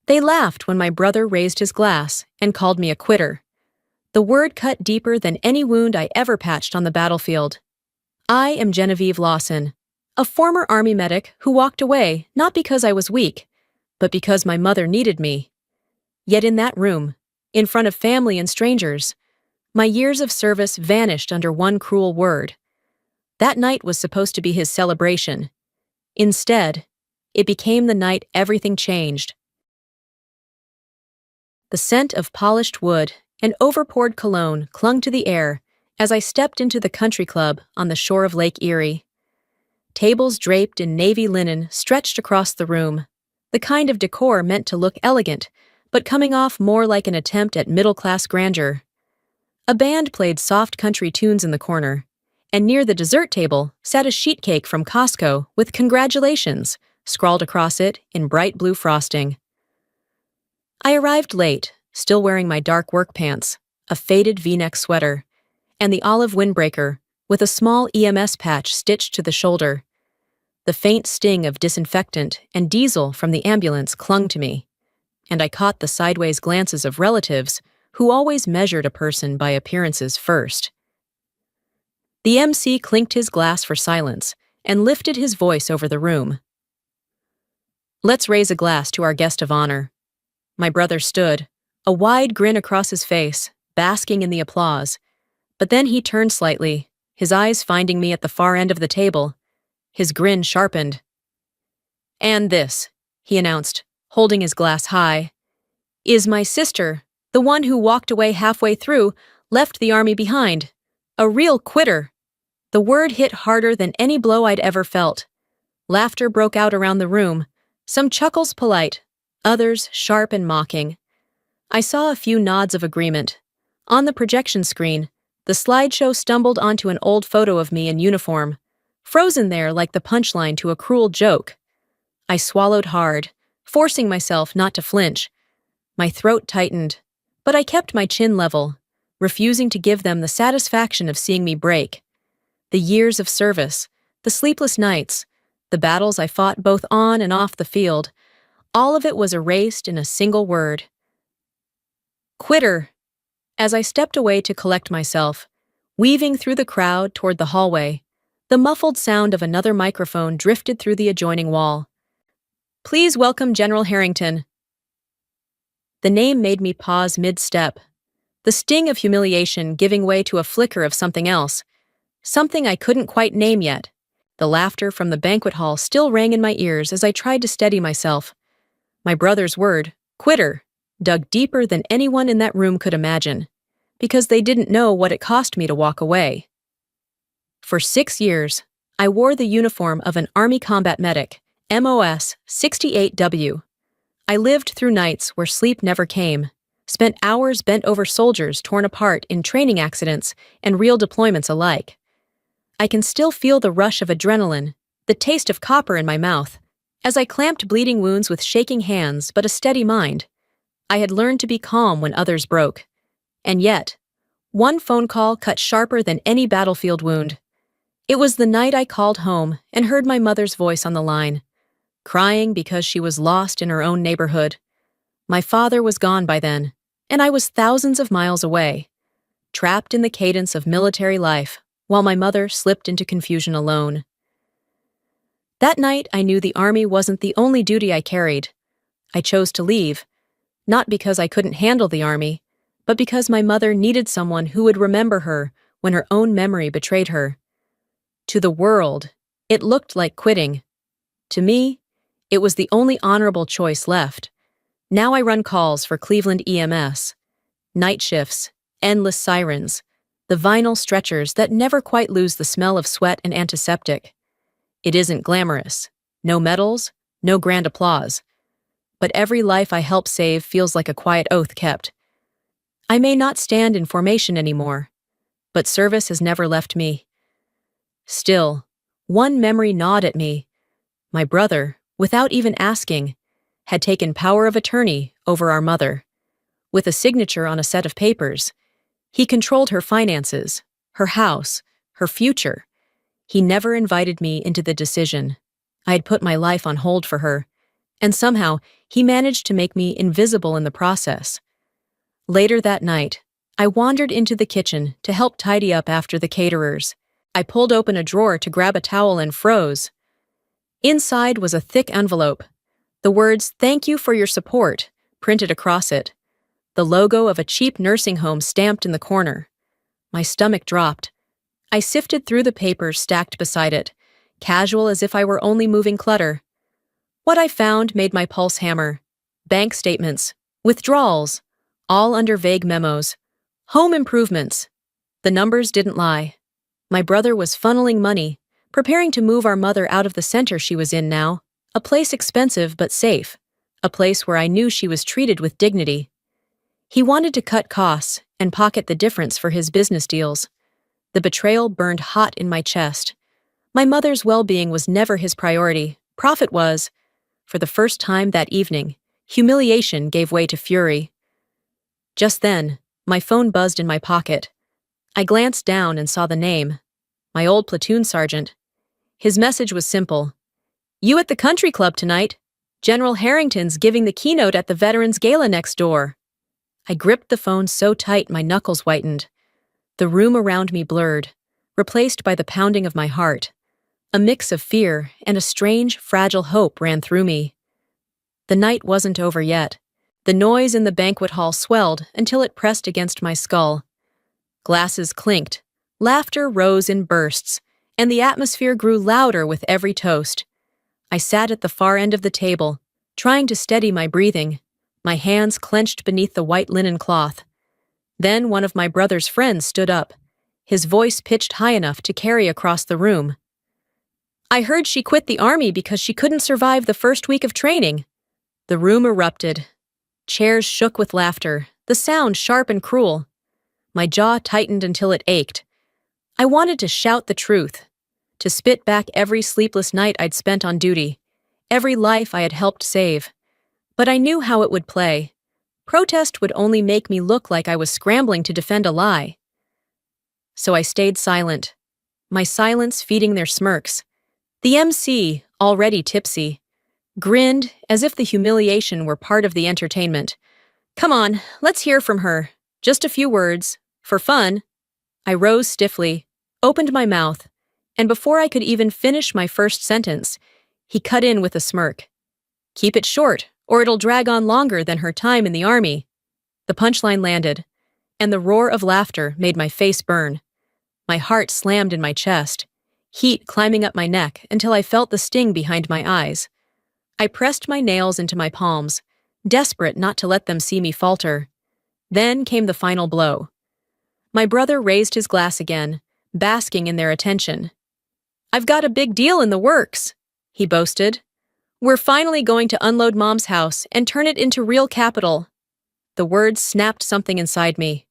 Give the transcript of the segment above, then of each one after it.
They laughed when my brother raised his glass and called me a quitter. The word cut deeper than any wound I ever patched on the battlefield. I am Genevieve Lawson, a former Army medic who walked away not because I was weak, but because my mother needed me. Yet in that room, in front of family and strangers, my years of service vanished under one cruel word. That night was supposed to be his celebration. Instead, it became the night everything changed. The scent of polished wood and overpoured cologne clung to the air as I stepped into the country club on the shore of Lake Erie. Tables draped in navy linen stretched across the room, the kind of decor meant to look elegant, but coming off more like an attempt at middle-class grandeur. A band played soft country tunes in the corner, and near the dessert table sat a sheet cake from Costco with "Congratulations" scrawled across it in bright blue frosting. I arrived late, still wearing my dark work pants, a faded V-neck sweater, and the olive windbreaker with a small EMS patch stitched to the shoulder. The faint sting of disinfectant and diesel from the ambulance clung to me, and I caught the sideways glances of relatives who always measured a person by appearances first. The MC clinked his glass for silence and lifted his voice over the room. "Let's raise a glass to our guest of honor." My brother stood, a wide grin across his face, basking in the applause. But then he turned slightly, his eyes finding me at the far end of the table. His grin sharpened. "And this," he announced, holding his glass high, "is my sister, the one who walked away halfway through, left the Army behind. A real quitter." The word hit harder than any blow I'd ever felt. Laughter broke out around the room, some chuckles polite, others sharp and mocking. I saw a few nods of agreement. On the projection screen, the slideshow stumbled onto an old photo of me in uniform, frozen there like the punchline to a cruel joke. I swallowed hard, forcing myself not to flinch. My throat tightened, but I kept my chin level, refusing to give them the satisfaction of seeing me break. The years of service, the sleepless nights, the battles I fought both on and off the field, all of it was erased in a single word. Quitter. As I stepped away to collect myself, weaving through the crowd toward the hallway, the muffled sound of another microphone drifted through the adjoining wall. "Please welcome General Harrington." The name made me pause mid-step, the sting of humiliation giving way to a flicker of something else, something I couldn't quite name yet. The laughter from the banquet hall still rang in my ears as I tried to steady myself. My brother's word, quitter, dug deeper than anyone in that room could imagine, because they didn't know what it cost me to walk away. For 6 years, I wore the uniform of an Army combat medic, MOS 68W. I lived through nights where sleep never came, spent hours bent over soldiers torn apart in training accidents and real deployments alike. I can still feel the rush of adrenaline, the taste of copper in my mouth, as I clamped bleeding wounds with shaking hands but a steady mind. I had learned to be calm when others broke. And yet, one phone call cut sharper than any battlefield wound. It was the night I called home and heard my mother's voice on the line, crying because she was lost in her own neighborhood. My father was gone by then, and I was thousands of miles away, trapped in the cadence of military life, while my mother slipped into confusion alone. That night, I knew the Army wasn't the only duty I carried. I chose to leave, not because I couldn't handle the Army, but because my mother needed someone who would remember her when her own memory betrayed her. To the world, it looked like quitting. To me, it was the only honorable choice left. Now I run calls for Cleveland EMS. Night shifts, endless sirens, the vinyl stretchers that never quite lose the smell of sweat and antiseptic. It isn't glamorous. No medals, no grand applause. But every life I help save feels like a quiet oath kept. I may not stand in formation anymore, but service has never left me. Still, one memory gnawed at me. My brother, without even asking, had taken power of attorney over our mother. With a signature on a set of papers, he controlled her finances, her house, her future. He never invited me into the decision. I had put my life on hold for her, And somehow, he managed to make me invisible in the process. Later that night, I wandered into the kitchen to help tidy up after the caterers. I pulled open a drawer to grab a towel and froze. Inside was a thick envelope. The words, "Thank you for your support," printed across it. The logo of a cheap nursing home stamped in the corner. My stomach dropped. I sifted through the papers stacked beside it, casual as if I were only moving clutter. What I found made my pulse hammer. Bank statements, withdrawals, all under vague memos. Home improvements. The numbers didn't lie. My brother was funneling money, preparing to move our mother out of the center she was in now, a place expensive but safe, a place where I knew she was treated with dignity. He wanted to cut costs and pocket the difference for his business deals. The betrayal burned hot in my chest. My mother's well-being was never his priority. Profit was. For the first time that evening, humiliation gave way to fury. Just then, my phone buzzed in my pocket. I glanced down and saw the name. My old platoon sergeant. His message was simple. "You at the country club tonight. General Harrington's giving the keynote at the Veterans Gala next door." I gripped the phone so tight my knuckles whitened. The room around me blurred, replaced by the pounding of my heart. A mix of fear and a strange, fragile hope ran through me. The night wasn't over yet. The noise in the banquet hall swelled until it pressed against my skull. Glasses clinked, laughter rose in bursts, and the atmosphere grew louder with every toast. I sat at the far end of the table, trying to steady my breathing, my hands clenched beneath the white linen cloth. Then one of my brother's friends stood up, his voice pitched high enough to carry across the room. "I heard she quit the army because she couldn't survive the first week of training." The room erupted. Chairs shook with laughter, the sound sharp and cruel. My jaw tightened until it ached. I wanted to shout the truth, to spit back every sleepless night I'd spent on duty, every life I had helped save. But I knew how it would play. Protest would only make me look like I was scrambling to defend a lie. So I stayed silent, my silence feeding their smirks. The MC, already tipsy, grinned as if the humiliation were part of the entertainment. "Come on, let's hear from her. Just a few words. For fun." I rose stiffly, opened my mouth, and before I could even finish my first sentence, he cut in with a smirk. "Keep it short, or it'll drag on longer than her time in the army." The punchline landed, and the roar of laughter made my face burn. My heart slammed in my chest, heat climbing up my neck until I felt the sting behind my eyes. I pressed my nails into my palms, desperate not to let them see me falter. Then came the final blow. My brother raised his glass again, basking in their attention. "I've got a big deal in the works," he boasted. "We're finally going to unload Mom's house and turn it into real capital." The words snapped something inside me.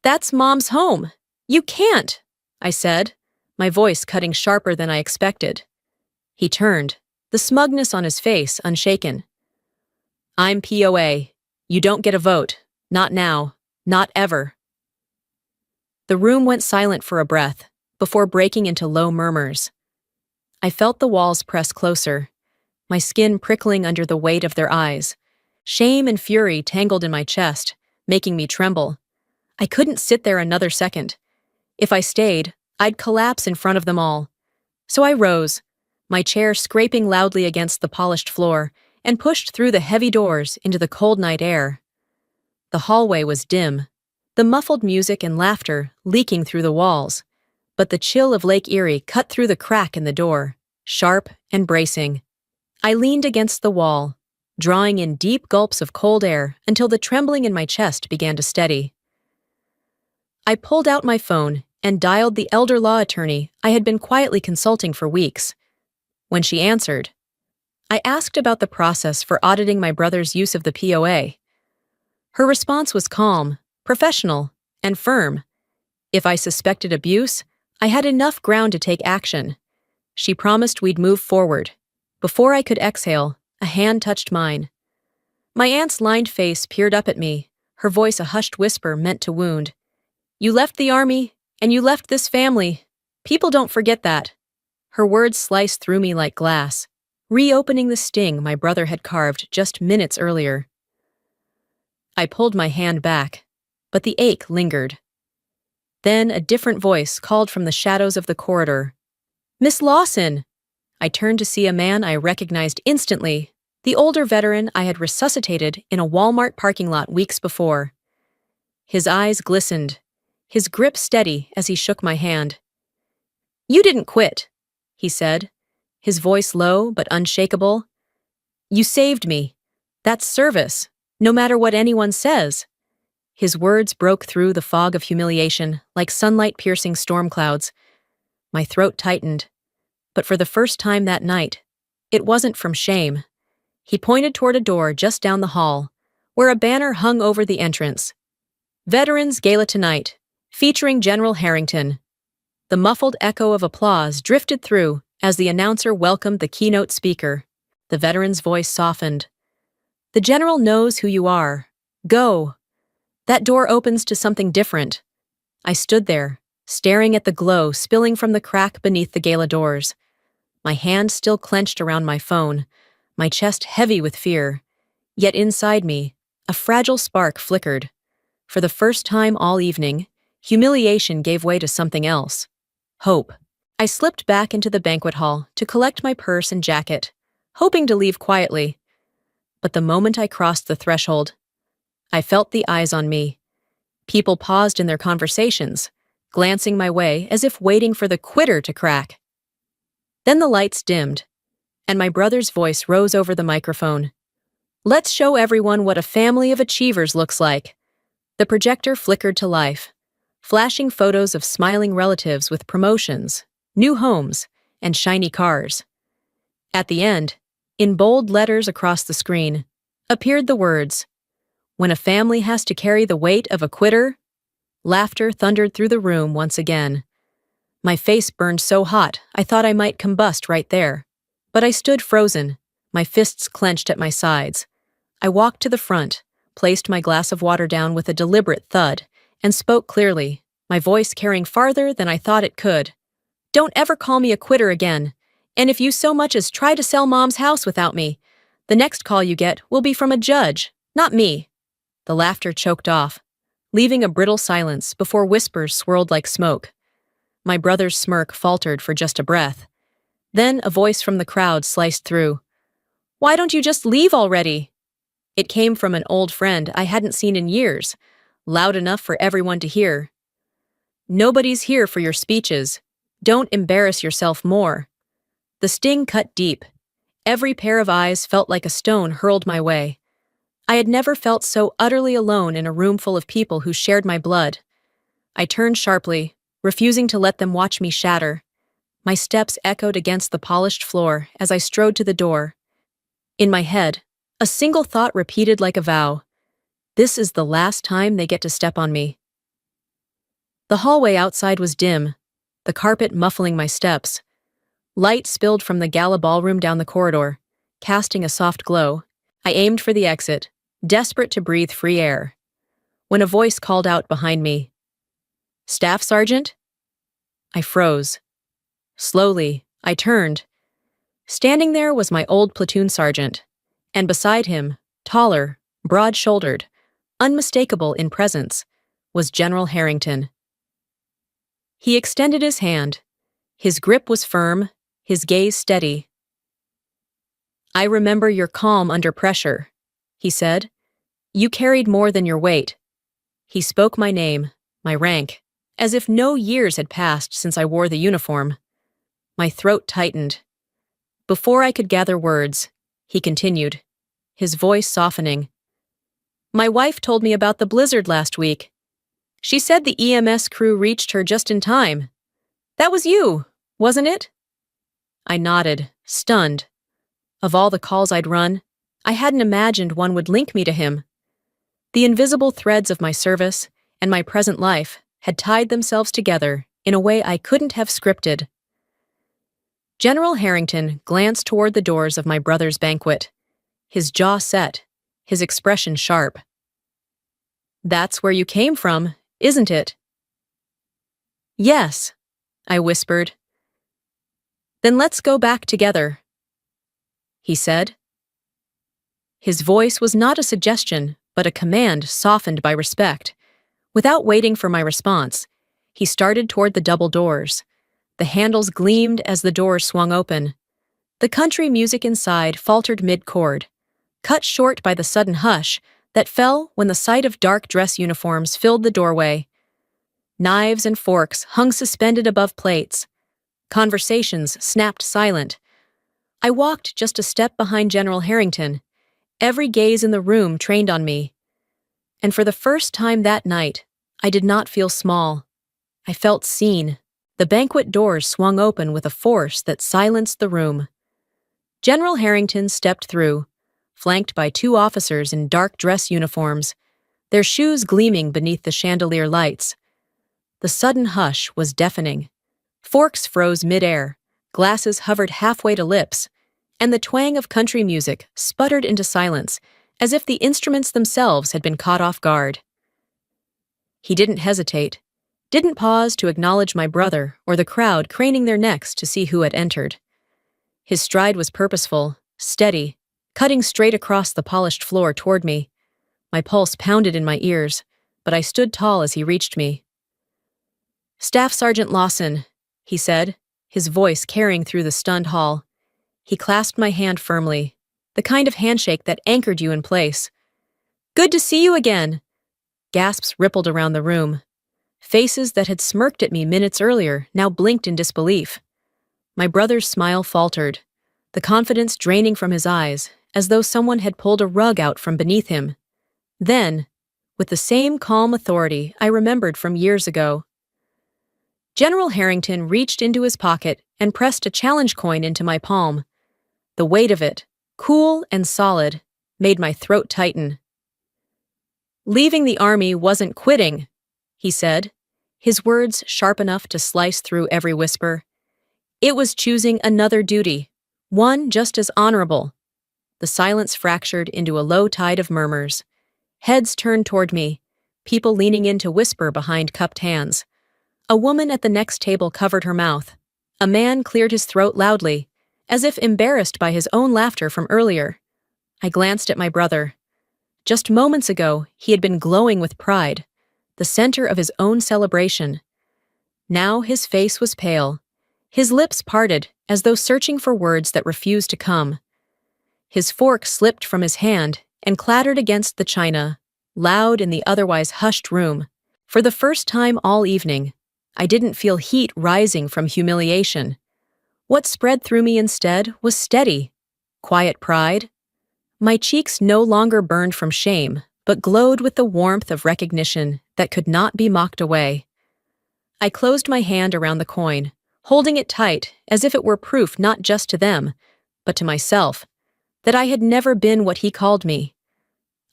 "That's Mom's home. You can't," I said, my voice cutting sharper than I expected. He turned, the smugness on his face unshaken. "I'm POA. You don't get a vote. Not now. Not ever." The room went silent for a breath, before breaking into low murmurs. I felt the walls press closer, my skin prickling under the weight of their eyes. Shame and fury tangled in my chest, making me tremble. I couldn't sit there another second. If I stayed, I'd collapse in front of them all. So I rose, my chair scraping loudly against the polished floor, and pushed through the heavy doors into the cold night air. The hallway was dim, the muffled music and laughter leaking through the walls, but the chill of Lake Erie cut through the crack in the door, sharp and bracing. I leaned against the wall, drawing in deep gulps of cold air until the trembling in my chest began to steady. I pulled out my phone and dialed the elder law attorney I had been quietly consulting for weeks. When she answered, I asked about the process for auditing my brother's use of the POA. Her response was calm, professional, and firm. If I suspected abuse, I had enough ground to take action. She promised we'd move forward. Before I could exhale, a hand touched mine. My aunt's lined face peered up at me, her voice a hushed whisper meant to wound. "You left the army, and you left this family. People don't forget that." Her words sliced through me like glass. reopening the sting my brother had carved just minutes earlier. I pulled my hand back, but the ache lingered. Then a different voice called from the shadows of the corridor. "Miss Lawson!" I turned to see a man I recognized instantly, the older veteran I had resuscitated in a Walmart parking lot weeks before. His eyes glistened, his grip steady as he shook my hand. "You didn't quit," he said, his voice low but unshakable. "You saved me. That's service, no matter what anyone says." His words broke through the fog of humiliation like sunlight-piercing storm clouds. My throat tightened, but for the first time that night, it wasn't from shame. He pointed toward a door just down the hall, where a banner hung over the entrance. "Veterans Gala Tonight, featuring General Harrington." The muffled echo of applause drifted through as the announcer welcomed the keynote speaker. The veteran's voice softened. "The general knows who you are. Go. That door opens to something different." I stood there, staring at the glow spilling from the crack beneath the gala doors. My hand still clenched around my phone, my chest heavy with fear. Yet inside me, a fragile spark flickered. For the first time all evening, humiliation gave way to something else. Hope. I slipped back into the banquet hall to collect my purse and jacket, hoping to leave quietly. But the moment I crossed the threshold, I felt the eyes on me. People paused in their conversations, glancing my way as if waiting for the quitter to crack. Then the lights dimmed, and my brother's voice rose over the microphone. "Let's show everyone what a family of achievers looks like." The projector flickered to life, flashing photos of smiling relatives with promotions, new homes, and shiny cars. At the end, in bold letters across the screen, appeared the words, "When a family has to carry the weight of a quitter." Laughter thundered through the room once again. My face burned so hot I thought I might combust right there. But I stood frozen, my fists clenched at my sides. I walked to the front, placed my glass of water down with a deliberate thud, and spoke clearly, my voice carrying farther than I thought it could. "Don't ever call me a quitter again. And if you so much as try to sell Mom's house without me, the next call you get will be from a judge, not me." The laughter choked off, leaving a brittle silence before whispers swirled like smoke. My brother's smirk faltered for just a breath. Then a voice from the crowd sliced through. "Why don't you just leave already?" It came from an old friend I hadn't seen in years, loud enough for everyone to hear. "Nobody's here for your speeches. Don't embarrass yourself more." The sting cut deep. Every pair of eyes felt like a stone hurled my way. I had never felt so utterly alone in a room full of people who shared my blood. I turned sharply, refusing to let them watch me shatter. My steps echoed against the polished floor as I strode to the door. In my head, a single thought repeated like a vow. This is the last time they get to step on me. The hallway outside was dim, the carpet muffling my steps. Light spilled from the gala ballroom down the corridor, casting a soft glow. I aimed for the exit, desperate to breathe free air, when a voice called out behind me. "Staff Sergeant?" I froze. Slowly, I turned. Standing there was my old platoon sergeant, and beside him, taller, broad-shouldered, unmistakable in presence, was General Harrington. He extended his hand. His grip was firm, his gaze steady. "I remember your calm under pressure," he said. "You carried more than your weight." He spoke my name, my rank, as if no years had passed since I wore the uniform. My throat tightened. Before I could gather words, he continued, his voice softening. "My wife told me about the blizzard last week. She said the EMS crew reached her just in time. That was you, wasn't it?" I nodded, stunned. Of all the calls I'd run, I hadn't imagined one would link me to him. The invisible threads of my service and my present life had tied themselves together in a way I couldn't have scripted. General Harrington glanced toward the doors of my brother's banquet, his jaw set, his expression sharp. "That's where you came from, isn't it?" "Yes," I whispered. "Then let's go back together." he said. His voice was not a suggestion, but a command softened by respect. Without waiting for my response, he started toward the double doors. The handles gleamed as the doors swung open. The country music inside faltered mid-chord, cut short by the sudden hush that fell when the sight of dark dress uniforms filled the doorway. Knives and forks hung suspended above plates. Conversations snapped silent. I walked just a step behind General Harrington, every gaze in the room trained on me. And for the first time that night, I did not feel small. I felt seen. The banquet doors swung open with a force that silenced the room. General Harrington stepped through, flanked by two officers in dark dress uniforms, their shoes gleaming beneath the chandelier lights. The sudden hush was deafening. Forks froze mid-air, glasses hovered halfway to lips, and the twang of country music sputtered into silence, as if the instruments themselves had been caught off guard. He didn't hesitate, didn't pause to acknowledge my brother or the crowd craning their necks to see who had entered. His stride was purposeful, steady, cutting straight across the polished floor toward me. My pulse pounded in my ears, but I stood tall as he reached me. "Staff Sergeant Lawson," he said, his voice carrying through the stunned hall. He clasped my hand firmly, the kind of handshake that anchored you in place. "Good to see you again!" Gasps rippled around the room. Faces that had smirked at me minutes earlier now blinked in disbelief. My brother's smile faltered, the confidence draining from his eyes, as though someone had pulled a rug out from beneath him. Then, with the same calm authority I remembered from years ago, General Harrington reached into his pocket and pressed a challenge coin into my palm. The weight of it, cool and solid, made my throat tighten. "Leaving the army wasn't quitting," he said, his words sharp enough to slice through every whisper. "It was choosing another duty, one just as honorable." The silence fractured into a low tide of murmurs. Heads turned toward me, people leaning in to whisper behind cupped hands. A woman at the next table covered her mouth. A man cleared his throat loudly, as if embarrassed by his own laughter from earlier. I glanced at my brother. Just moments ago, he had been glowing with pride, the center of his own celebration. Now his face was pale, his lips parted as though searching for words that refused to come. His fork slipped from his hand and clattered against the china, loud in the otherwise hushed room. For the first time all evening, I didn't feel heat rising from humiliation. What spread through me instead was steady, quiet pride. My cheeks no longer burned from shame, but glowed with the warmth of recognition that could not be mocked away. I closed my hand around the coin, holding it tight as if it were proof not just to them, but to myself, that I had never been what he called me.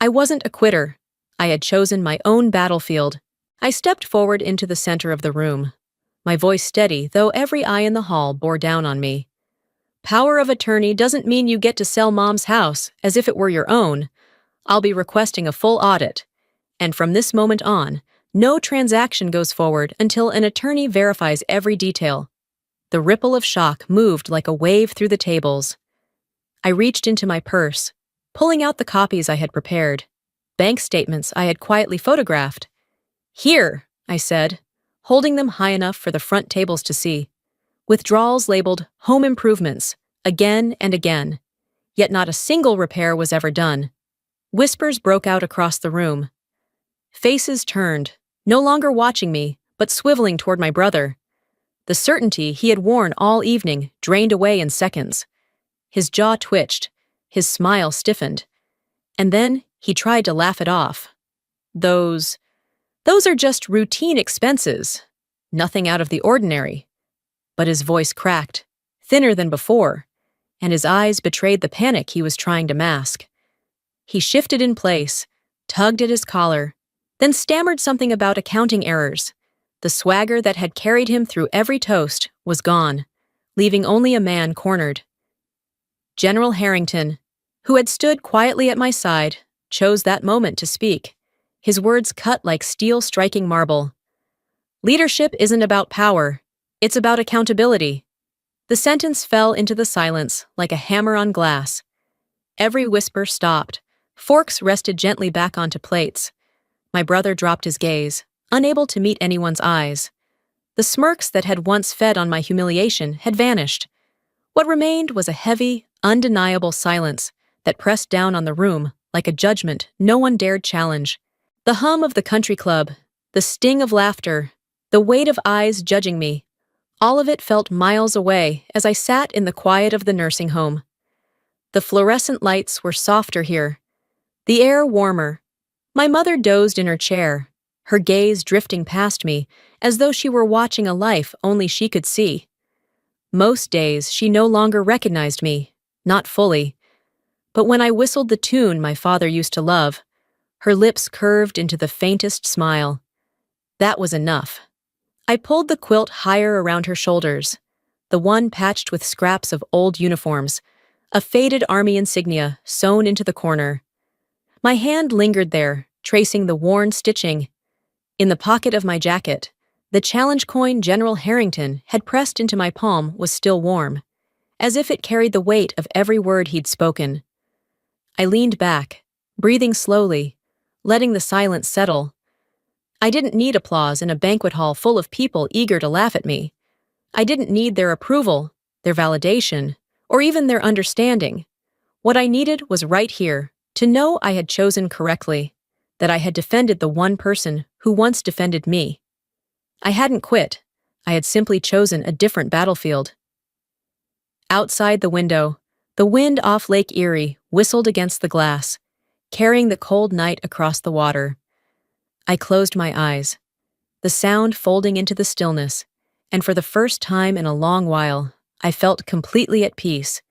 I wasn't a quitter. I had chosen my own battlefield. I stepped forward into the center of the room, my voice steady, though every eye in the hall bore down on me. "Power of attorney doesn't mean you get to sell Mom's house as if it were your own. I'll be requesting a full audit, and from this moment on, no transaction goes forward until an attorney verifies every detail." The ripple of shock moved like a wave through the tables. I reached into my purse, pulling out the copies I had prepared, bank statements I had quietly photographed. "Here," I said, holding them high enough for the front tables to see. Withdrawals labeled home improvements, again and again. Yet not a single repair was ever done. Whispers broke out across the room. Faces turned, no longer watching me, but swiveling toward my brother. The certainty he had worn all evening drained away in seconds. His jaw twitched, his smile stiffened. And then he tried to laugh it off. Those are just routine expenses. Nothing out of the ordinary." But his voice cracked, thinner than before, and his eyes betrayed the panic he was trying to mask. He shifted in place, tugged at his collar, then stammered something about accounting errors. The swagger that had carried him through every toast was gone, leaving only a man cornered. General Harrington, who had stood quietly at my side, chose that moment to speak. His words cut like steel striking marble. "Leadership isn't about power. It's about accountability." The sentence fell into the silence like a hammer on glass. Every whisper stopped. Forks rested gently back onto plates. My brother dropped his gaze, unable to meet anyone's eyes. The smirks that had once fed on my humiliation had vanished. What remained was a heavy, undeniable silence that pressed down on the room like a judgment no one dared challenge. The hum of the country club, the sting of laughter, the weight of eyes judging me, all of it felt miles away as I sat in the quiet of the nursing home. The fluorescent lights were softer here, the air warmer. My mother dozed in her chair, her gaze drifting past me as though she were watching a life only she could see. Most days she no longer recognized me, not fully. But when I whistled the tune my father used to love, her lips curved into the faintest smile. That was enough. I pulled the quilt higher around her shoulders, the one patched with scraps of old uniforms, a faded army insignia sewn into the corner. My hand lingered there, tracing the worn stitching. In the pocket of my jacket, the challenge coin General Harrington had pressed into my palm was still warm, as if it carried the weight of every word he'd spoken. I leaned back, breathing slowly, letting the silence settle. I didn't need applause in a banquet hall full of people eager to laugh at me. I didn't need their approval, their validation, or even their understanding. What I needed was right here, to know I had chosen correctly, that I had defended the one person who once defended me. I hadn't quit. I had simply chosen a different battlefield. Outside the window, the wind off Lake Erie whistled against the glass, carrying the cold night across the water. I closed my eyes, the sound folding into the stillness, and for the first time in a long while, I felt completely at peace.